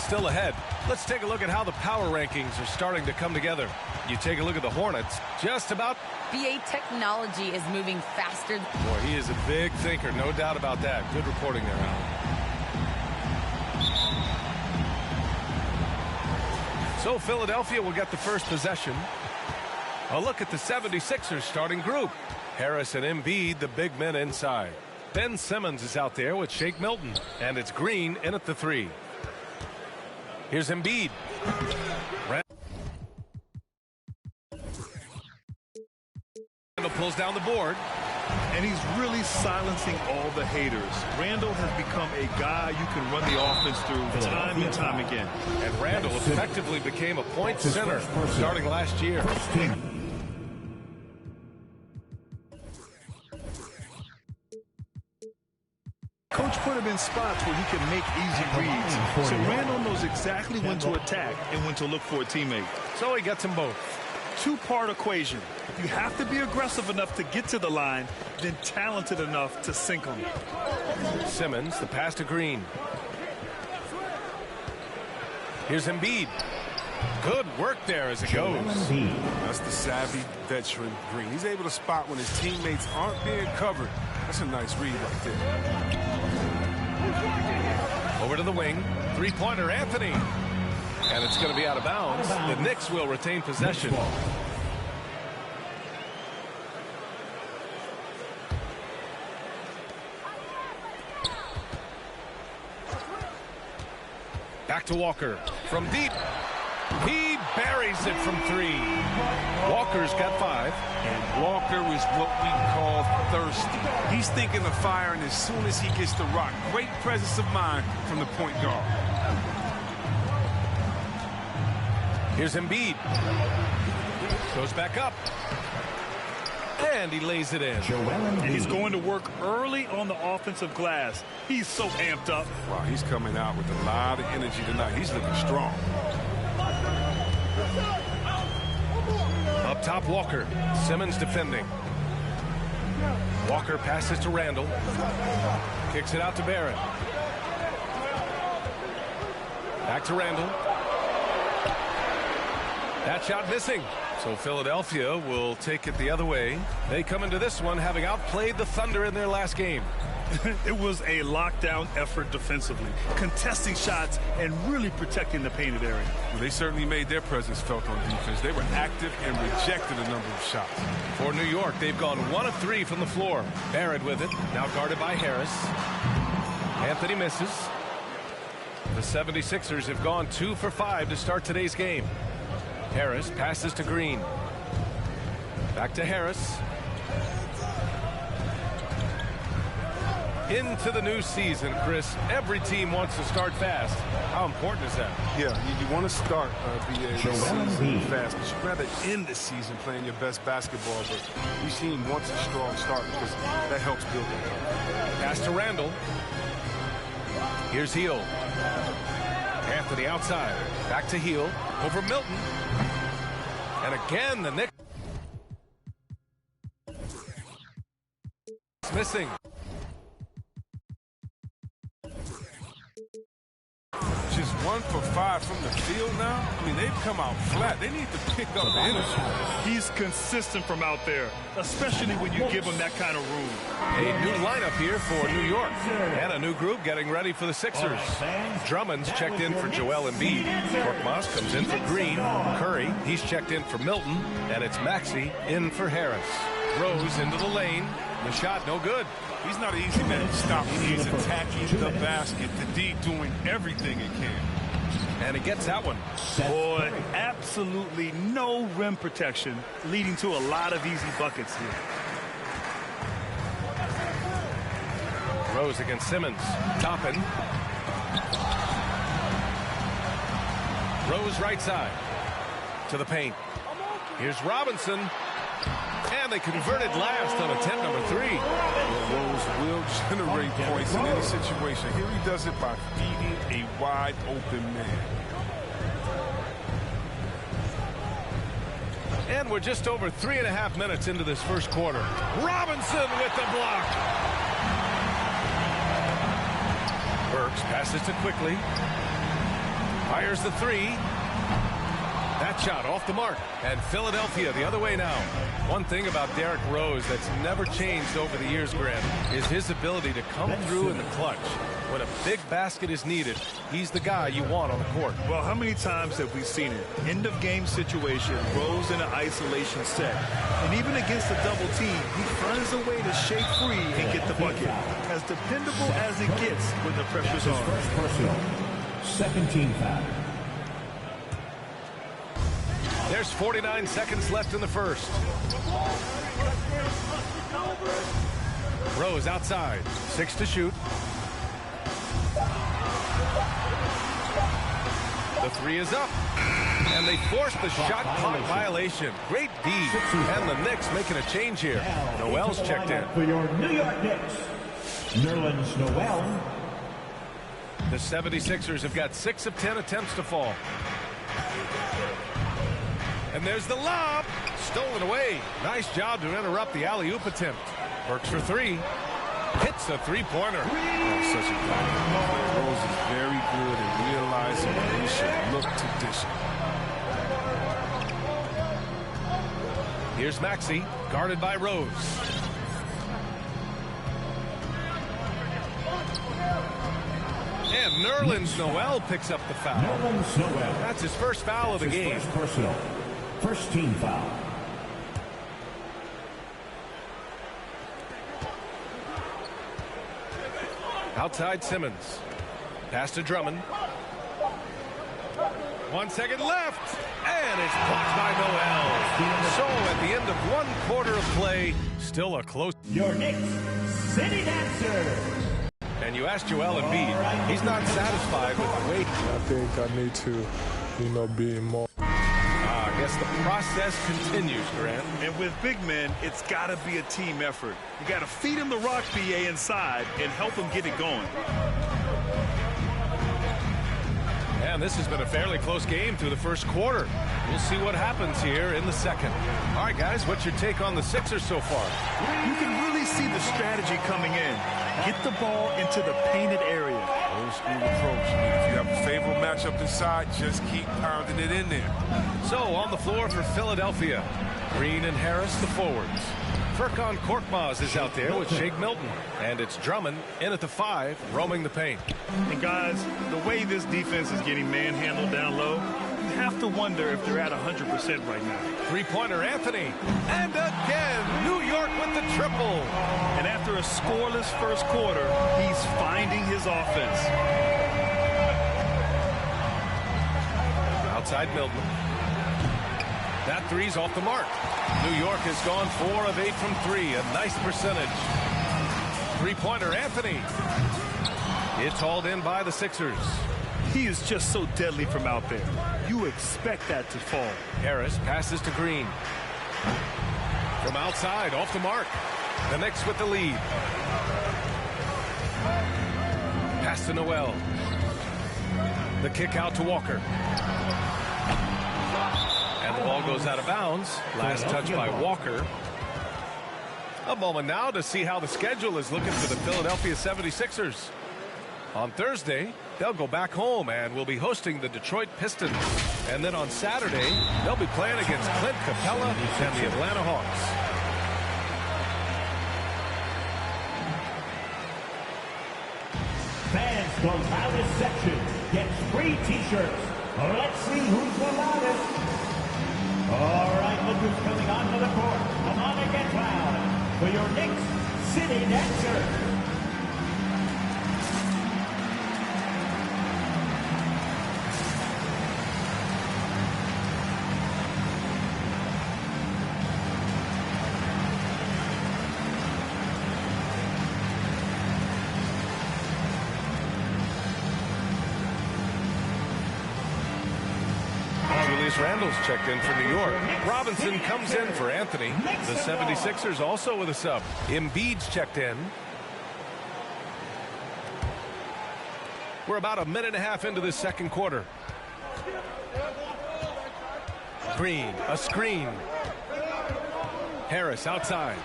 still ahead. Let's take a look at how the power rankings are starting to come together. You take a look at the Hornets, just about. BA technology is moving faster. Boy, he is a big thinker, no doubt about that. Good reporting there, Alan. So Philadelphia will get the first possession. A look at the 76ers starting group. Harris and Embiid, the big men inside. Ben Simmons is out there with Shake Milton. And it's Green in at the 3. Here's Embiid. Randall pulls down the board. And he's really silencing all the haters. Randall has become a guy you can run the offense through time and time again. And Randall effectively became a point center starting last year. Coach put him in spots where he can make easy reads. So Randall knows exactly when to attack and when to look for a teammate. So he gets them both. Two-part equation. You have to be aggressive enough to get to the line, then talented enough to sink them. Simmons, the pass to Green. Here's Embiid. Good work there as it goes. That's the savvy veteran Green. He's able to spot when his teammates aren't being covered. That's a nice read right there. Over to the wing. Three-pointer, Anthony. And it's going to be out of bounds. The Knicks will retain possession. Back to Walker. From deep. He buries it from 3. Walker's got 5. And Walker is what we call thirsty. He's thinking of firing as soon as he gets the rock. Great presence of mind from the point guard. Here's Embiid. Goes back up. And he lays it in. And he's going to work early on the offensive glass. He's so amped up. Wow, he's coming out with a lot of energy tonight. He's looking strong. Up top, Walker. Simmons defending. Walker passes to Randall. Kicks it out to Barrett. Back to Randall. That shot missing. So Philadelphia will take it the other way. They come into this one having outplayed the Thunder in their last game. It was a lockdown effort defensively, contesting shots and really protecting the painted area. Well, they certainly made their presence felt on defense. They were active and rejected a number of shots. For New York, they've gone 1 of 3 from the floor. Barrett with it, now guarded by Harris. Anthony misses. The 76ers have gone 2 for 5 to start today's game. Harris passes to Green. Back to Harris. Into the new season, Chris. Every team wants to start fast. How important is that? Yeah, you want to start the season fast, but you'd rather end the season playing your best basketball. But we've seen once a strong start because that helps build it. Pass to Randall. Here's Hield. Anthony outside. Back to Hield. Over Milton. And again, the Knicks missing. Just 1 for 5 from the field now. I mean, they've come out flat. They need to pick up the energy. He's consistent from out there, especially when you give him that kind of room. A new lineup here for New York. And a new group getting ready for the Sixers. Drummond's checked in for Joel Embiid. Korkmaz comes in for Green. Curry, he's checked in for Milton. And it's Maxey in for Harris. Rose into the lane. The shot no good. He's not an easy man to stop. He's attacking the basket. The D doing everything it can. And he gets that one. Boy, absolutely no rim protection, leading to a lot of easy buckets here. Rose against Simmons. Toppin. Rose right side. To the paint. Here's Robinson. And they converted last on attempt number 3. Well, Rose will generate points in any situation. Here he does it by feeding a wide open man. And we're just over 3.5 minutes into this first quarter. Robinson with the block. Burks passes to Quickly. Fires the three. That shot off the mark. And Philadelphia the other way now. One thing about Derrick Rose that's never changed over the years, Grant, is his ability to come through in the clutch. When a big basket is needed, he's the guy you want on the court. Well, how many times have we seen it? End of game situation, Rose in an isolation set. And even against a double team, he finds a way to shake free and get the bucket. As dependable as it gets when the pressure's on. First personal. Second team foul. There's 49 seconds left in the first. Rose outside. 6 to shoot. The three is up. And they forced the shot clock violation. Great D. And the Knicks making a change here. Noel's checked in. For your New York Knicks, Nerlens Noel. The 76ers have got 6 of 10 attempts to fall. And there's the lob. Stolen away. Nice job to interrupt the alley-oop attempt. Works for three. Hits a three-pointer. Oh, such a good. Rose is very good at realizing when he should look to dish it. Here's Maxey, guarded by Rose. And Nerlens Noel picks up the foul. Nerlens Noel. That's his first foul of the game. First personal. First team foul. Outside Simmons. Pass to Drummond. 1 second left. And it's blocked by Noel. So at the end of one quarter of play, still a close. Your Knicks City Dancer. And you asked Joel Embiid. He's not satisfied with the way. I think I need to, be more. I guess the process continues, Grant. And with big men, it's got to be a team effort. You got to feed him the rock, BA, inside and help him get it going. And this has been a fairly close game through the first quarter. We'll see what happens here in the second. All right, guys, what's your take on the Sixers so far? You can really see the strategy coming in. Get the ball into the painted area. Old school approach. If you have a favorable matchup inside, just keep pounding it in there. So on the floor for Philadelphia, Green and Harris, the forwards. Furkan Korkmaz is out there with Shake Milton. And it's Drummond in at the 5, roaming the paint. And guys, the way this defense is getting manhandled down low, you have to wonder if they're at 100% right now. Three-pointer Anthony. And again, New York with the triple. And after a scoreless first quarter, he's finding his offense. Outside Milton. That three's off the mark. New York has gone 4 of 8 from 3. A nice percentage. Three-pointer Anthony. It's hauled in by the Sixers. He is just so deadly from out there. You expect that to fall. Harris passes to Green. From outside, off the mark. The Knicks with the lead. Pass to Noel. The kick out to Walker. And the ball goes out of bounds. Last touch by Walker. A moment now to see how the schedule is looking for the Philadelphia 76ers. On Thursday, they'll go back home and will be hosting the Detroit Pistons. And then on Saturday, they'll be playing against Clint Capella and the Atlanta Hawks. Fans from loudest section gets free t-shirts. Let's see who's the loudest. All right, look who's coming onto the court. Come on and get loud for your Knicks City Dancer. Randall's checked in for New York. Robinson comes in for Anthony. The 76ers also with a sub. Embiid's checked in. We're about a minute and a half into this second quarter. Green, a screen. Harris outside.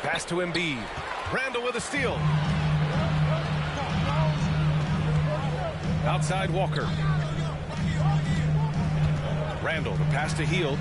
Pass to Embiid. Randall with a steal. Outside Walker. Randall, the pass to Hield.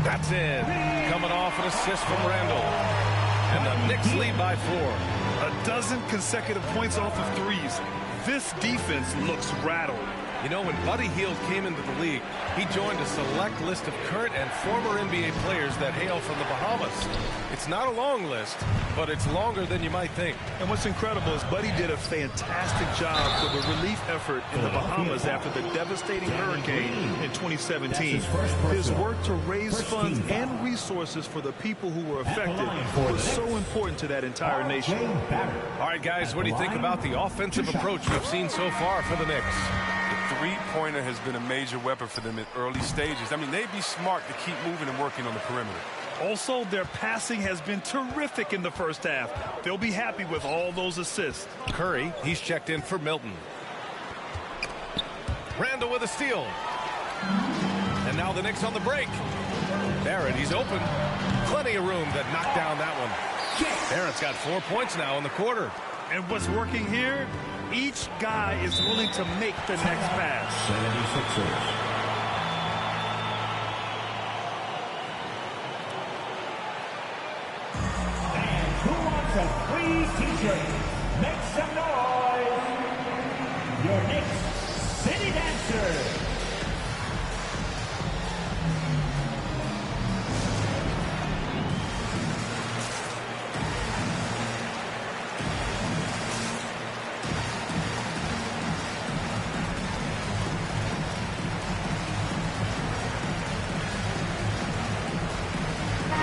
That's in. Coming off an assist from Randall. And the Knicks lead by 4. A dozen consecutive points off of threes. This defense looks rattled. You know, when Buddy Hield came into the league, he joined a select list of current and former NBA players that hail from the Bahamas. It's not a long list, but it's longer than you might think. And what's incredible is Buddy did a fantastic job for the relief effort in the Bahamas after the devastating hurricane in 2017. His work to raise funds and resources for the people who were affected was so important to that entire nation. All right, guys, what do you think about the offensive approach we've seen so far for the Knicks? The three-pointer has been a major weapon for them in early stages. I mean, they'd be smart to keep moving and working on the perimeter. Also, their passing has been terrific in the first half. They'll be happy with all those assists. Curry, he's checked in for Milton. Randall with a steal. And now the Knicks on the break. Barrett, he's open. Plenty of room to knock down that one. Barrett's got 4 points now in the quarter. And what's working here? Each guy is willing to make the next pass. 76ers. And who wants a free t-shirt? Make some noise. Your Knicks City Dancer.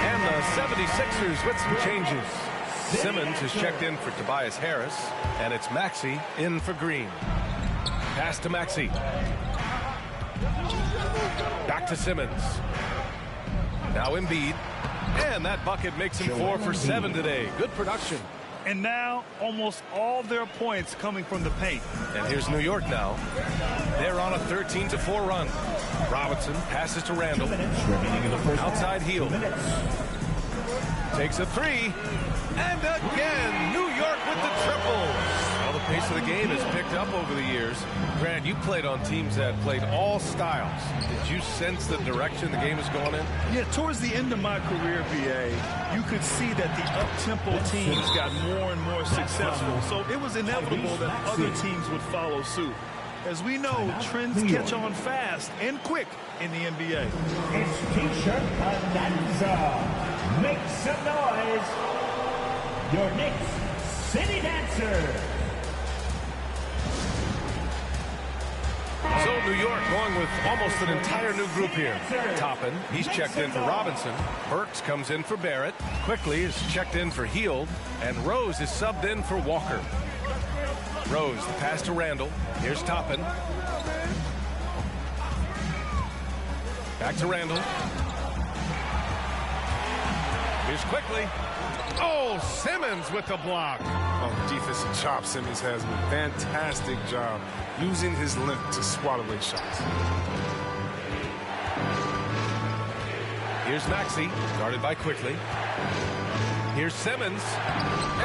And the 76ers with some changes. Simmons is checked in for Tobias Harris, and it's Maxey in for Green. Pass to Maxey. Back to Simmons. Now Embiid. And that bucket makes him 4 for 7 today. Good production. And now almost all their points coming from the paint. And here's New York now. They're on a 13-4 run. Robinson passes to Randall. Outside Hield. Takes a three. And again, New York with the triple. Well, the pace of the game has picked up over the years. Grant, you played on teams that played all styles. Did you sense the direction the game is going in? Yeah, towards the end of my career, BA, you could see that the up-tempo teams got more and more successful. So it was inevitable that other teams would follow suit. As we know, trends catch on fast and quick in the NBA. It's T-shirt bonanza. Make some noise. Your Knicks City Dancer. So New York going with almost an entire new group here. Toppin, he's checked in for Robinson. Burks comes in for Barrett. Quickly is checked in for Hield. And Rose is subbed in for Walker. Rose, the pass to Randall. Here's Toppin. Back to Randall. Here's Quickly. Oh, Simmons with the block. Oh, defensive chop Simmons has a fantastic job using his length to swat away shots. Here's Maxey, guarded by Quickly. Here's Simmons,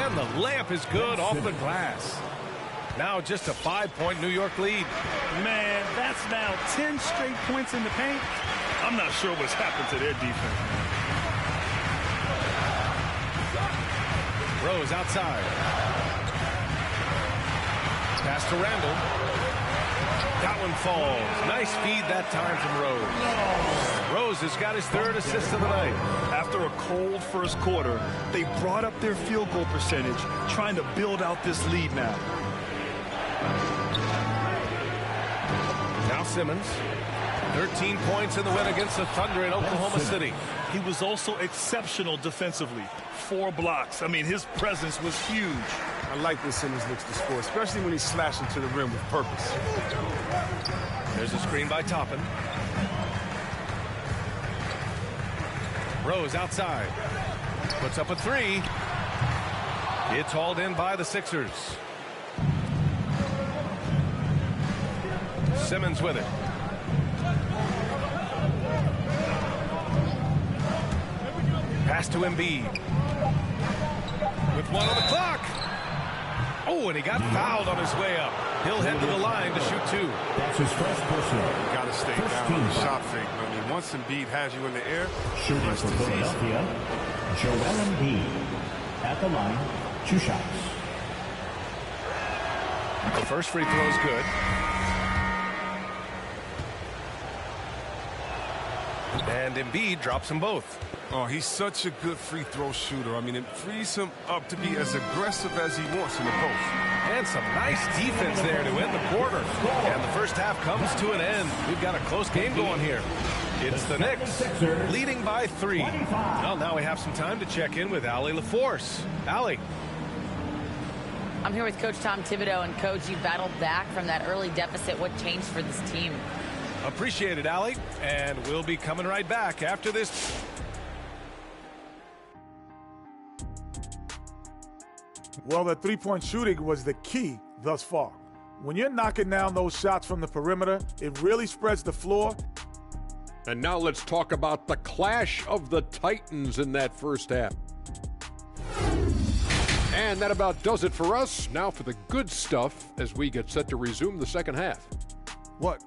and the layup is good off the glass. Now just a 5-point New York lead. Man, that's now 10 straight points in the paint. I'm not sure what's happened to their defense. Rose outside. Pass to Randall. That one falls. Nice feed that time from Rose. Rose has got his 3rd assist of the night. After a cold first quarter, they brought up their field goal percentage, trying to build out this lead now. Now Simmons. 13 points in the win against the Thunder in Oklahoma City. He was also exceptional defensively. 4 blocks. I mean, his presence was huge. I like when Simmons looks to score, especially when he's slashing to the rim with purpose. There's a screen by Toppin. Rose outside. Puts up a 3. It's hauled in by the Sixers. Simmons with it. Pass to Embiid. with 1 on the clock. Oh, and he got fouled on his way up. He'll head to the line to shoot 2. That's his first personal. You got to stay down on the shot fake. I mean, once Embiid has you in the air, Shooting for Philadelphia, Joel Embiid. At the line, 2 shots. The first free throw is good. And Embiid drops them both. oh, he's such a good free throw shooter. I mean, it frees him up to be as aggressive as he wants in the post. And some nice defense there to end the quarter. And the first half comes to an end. We've got a close game going here. It's the Knicks leading by 3. Well, now we have some time to check in with Allie LaForce. Allie. I'm here with Coach Tom Thibodeau. And, Coach, you battled back from that early deficit. What changed for this team? Appreciate it, Allie. And we'll be coming right back after this. Well, the three-point shooting was the key thus far. When you're knocking down those shots from the perimeter, it really spreads the floor. And now let's talk about the clash of the Titans in that first half. And that about does it for us. Now for the good stuff as we get set to resume the second half. What?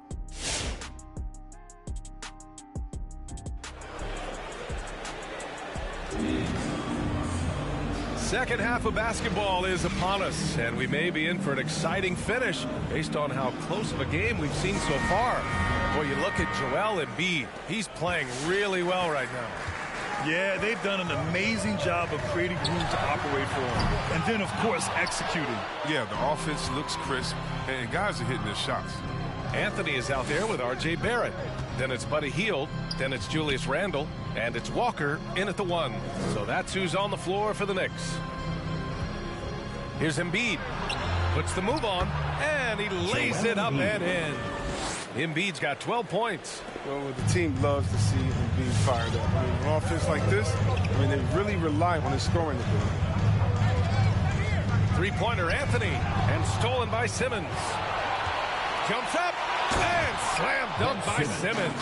Second half of basketball is upon us, and we may be in for an exciting finish based on how close of a game we've seen so far. Boy, you look at Joel Embiid. He's playing really well right now. Yeah, they've done an amazing job of creating room to operate for him. And then, of course, executing. Yeah, the offense looks crisp, and guys are hitting their shots. Anthony is out there with R.J. Barrett. Then it's Buddy Hield. Then it's Julius Randle. And it's Walker in at the 1. So that's who's on the floor for the Knicks. Here's Embiid. Puts the move on. And he lays it up and in. Embiid's got 12 points. Well, the team loves to see Embiid fired up. I mean, an offense like this, they really rely on his scoring ability. Three-pointer Anthony. And stolen by Simmons. Jumps up. And slam dunk by Simmons.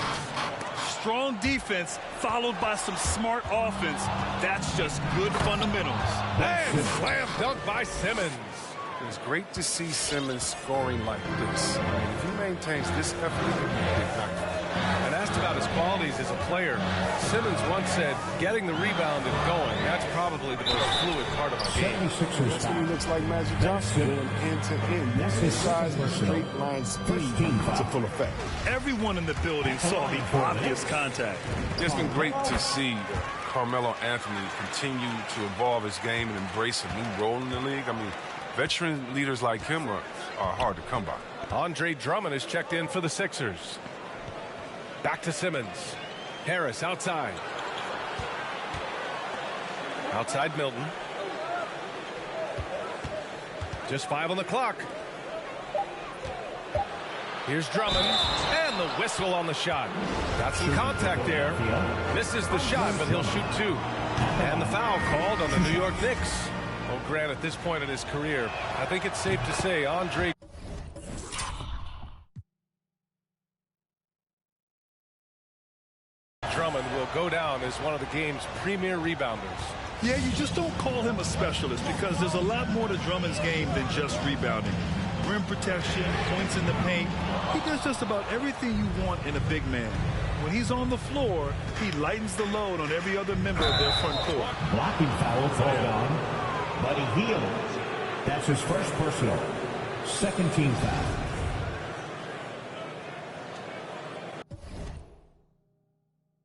Strong defense followed by some smart offense. That's just good fundamentals. And slam dunk by Simmons. It's great to see Simmons scoring like this. I mean, if he maintains this effort, he'll be a big factor. And asked about his qualities as a player, Simmons once said, getting the rebound and going, that's probably the most fluid part of my game. 76ers. That's what he looks like Magic Johnson doing end to end. That's his size and straight line speed to full effect. Everyone in the building saw the obvious contact. It's been great to see Carmelo Anthony continue to evolve his game and embrace a new role in the league. I mean, veteran leaders like him are hard to come by. Andre Drummond is checked in for the Sixers. Back to Simmons. Harris outside. Outside Milton. Just 5 on the clock. Here's Drummond. And the whistle on the shot. Got some contact there. Misses the shot, but he'll shoot 2. And the foul called on the New York Knicks. Well, Grant, at this point in his career, I think it's safe to say Andre Drummond will go down as one of the game's premier rebounders. Yeah, you just don't call him a specialist because there's a lot more to Drummond's game than just rebounding. Rim protection, points in the paint. He does just about everything you want in a big man. When he's on the floor, he lightens the load on every other member of their front court. Blocking foul called on Buddy Hield. That's his first personal. Second team foul.